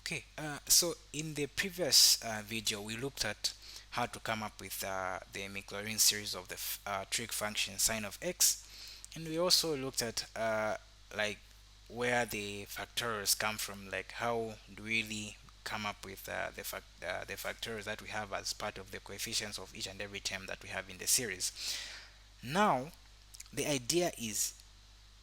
Okay, so in the previous video, we looked at how to come up with the Maclaurin series of the trig function sine of x, and we also looked at like where the factors come from, like how do we really come up with the factors that we have as part of the coefficients of each and every term that we have in the series. Now, the idea is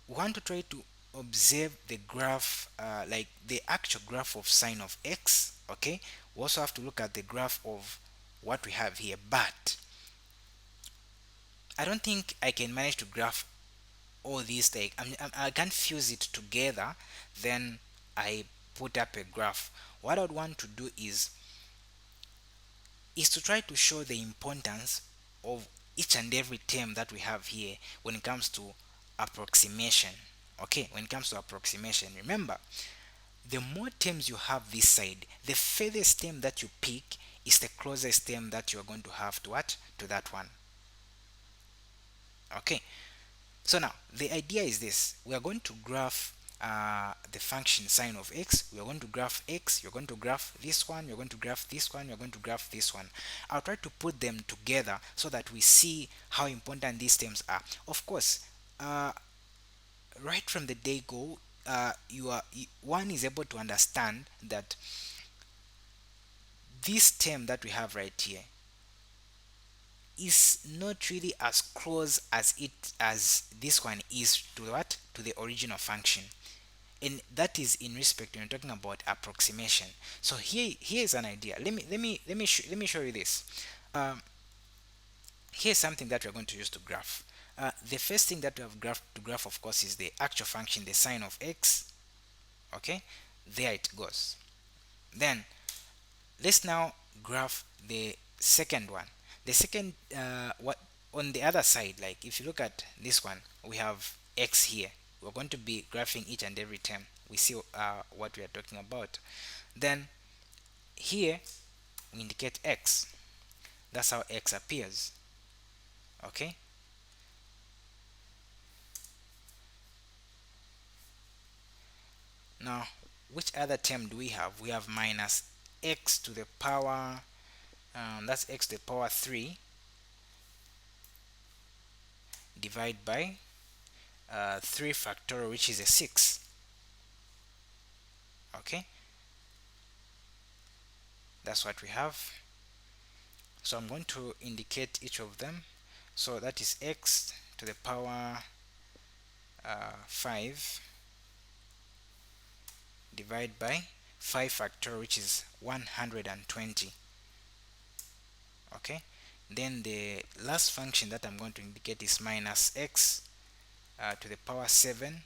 want to try to observe the graph, like the actual graph of sine of x. Okay, we also have to look at the graph of what we have here, but I don't think I can manage to graph all these. Like I can't fuse it together, then I put up a graph. What I'd want to do is to try to show the importance of each and every term that we have here when it comes to approximation. Okay, when it comes to approximation, remember, the more terms you have this side, the furthest term that you pick is the closest term that you are going to have to what, to that one. Okay, so now the idea is this: we are going to graph the function sine of x. We are going to graph x. You're going to graph this one. You're going to graph this one. You're going to graph this one. I'll try to put them together so that we see how important these terms are. Of course, right from the day go, one is able to understand that this term that we have right here is not really as close as this one is to what, to the original function, and that is in respect when you're talking about approximation. So here's an idea. Let me show you this. um, Here's something that we're going to use to graph. The first thing that we have to graph, of course, is the actual function, the sine of x. Okay, there it goes. Then let's now graph the second one. The second, what on the other side, like if you look at this one, we have x here. We're going to be graphing each and every term. We see what we are talking about. Then here we indicate x. That's how x appears. Okay. Now, which other term do we have? We have minus x to the power, that's x to the power 3 divided by 3 factorial, which is a 6. Okay, that's what we have. So I'm going to indicate each of them. So that is x to the power 5 divided by 5 factorial, which is 120. Okay, then the last function that I'm going to indicate is minus x to the power 7,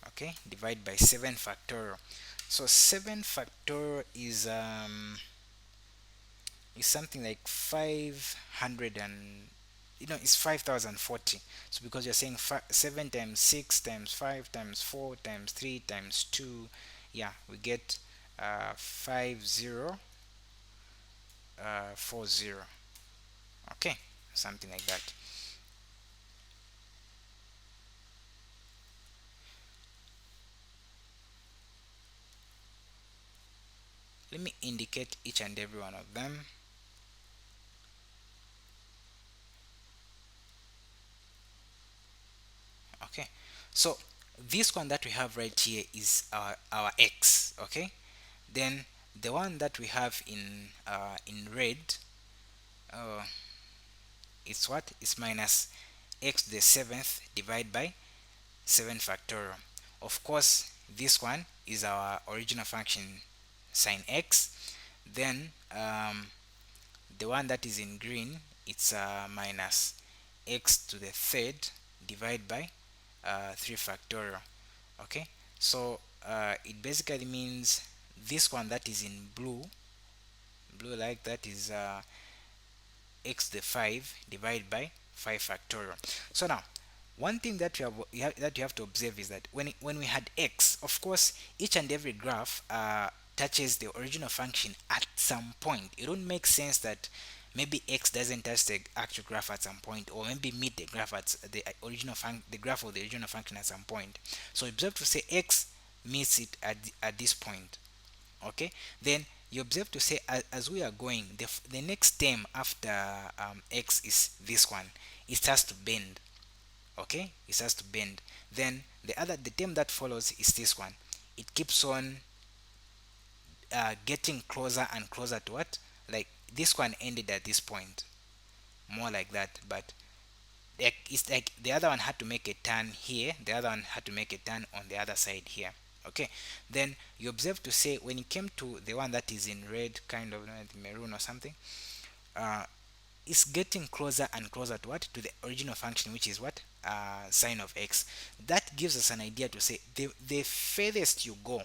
okay, divided by 7 factorial. So 7 factorial is something like 500 and, it's 5040. So because you're saying 7 times 6 times 5 times 4 times 3 times 2, yeah, we get 5040. Okay, something like that. Let me indicate each and every one of them. Okay, so this one that we have right here is our x. Okay, then the one that we have in red, uh, it's what, it's minus x to the 7th divided by 7 factorial. Of course, this one is our original function sine x. Then the one that is in green, it's minus x to the 3rd divided by 3 factorial. Okay, so it basically means this one that is in blue like that is x to the 5 divided by 5 factorial. So now, one thing that that you have to observe is that when we had x, of course, each and every graph touches the original function at some point. It don't make sense that maybe x doesn't touch the actual graph at some point, or maybe meet the graph at the graph of the original function at some point. So observe to say x meets it at this point. Okay, then you observe to say, as we are going, the next term after x is this one. It starts to bend. Okay, it starts to bend. Then the term that follows is this one. It keeps on getting closer and closer to what, like this one ended at this point, more like that. But like, it's like the other one had to make a turn here, the other one had to make a turn on the other side here. Okay, then you observe to say, when it came to the one that is in red, kind of maroon or something, uh, it's getting closer and closer to what, to the original function, which is what, sine of x. That gives us an idea to say the furthest you go,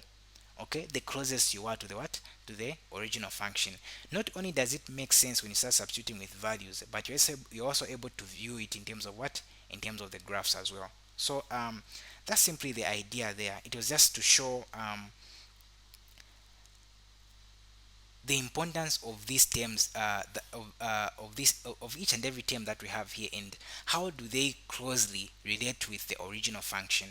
okay, the closest you are to the what, to the original function. Not only does it make sense when you start substituting with values, but you're also able to view it in terms of what, in terms of the graphs as well. So that's simply the idea there. It was just to show the importance of these terms, of this, of each and every term that we have here, and how do they closely relate with the original function.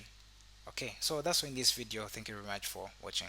Okay, so that's all in this video. Thank you very much for watching.